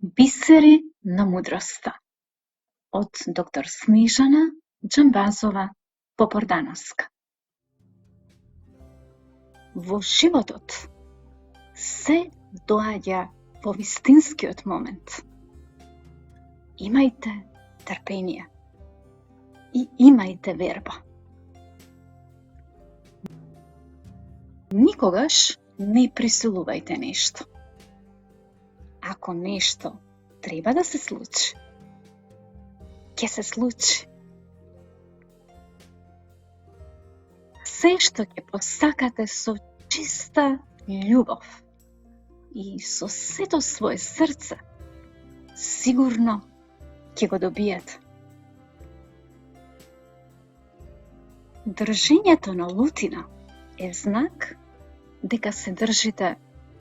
Бисери на мудроста од доктор Снежана Џамбазова Попордановска. Во животот се доаѓа во вистинскиот момент. Имајте трпение и имајте верба. Никогаш не присилувајте нешто. Ако нешто треба да се случи, ќе се случи. Се што ќе посакате со чиста љубов и со сето свое срце, сигурно ќе го добиете. Држењето на лутина е знак дека се држите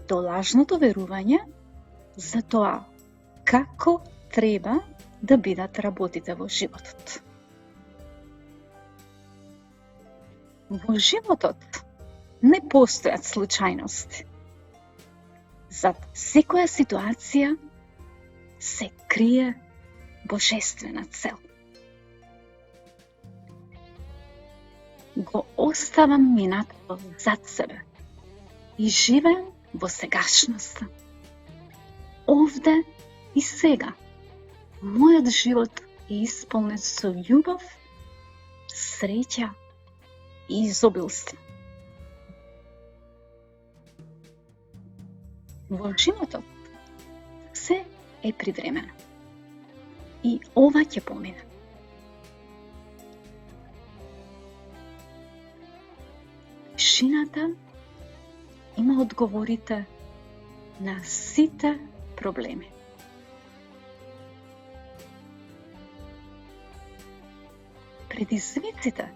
до лажното верување за тоа како треба да бидат работите во животот. Во животот не постојат случајности. Зад секоја ситуација се крие божествена цел. Го оставам минатото зад себе и живеем во сегашноста. Овде и сега. Мојот живот е исполнет со љубов, среќа и изобилство. Во животот се е привремено и ова ќе помине. Тишината има одговорите на сите проблеми. Предизвиците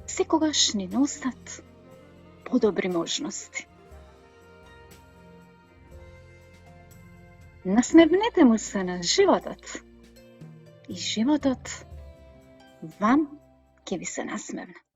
секогаш ни носат подобри можности. Насмевнете му се на животот и животот вам ќе ви се насмевне.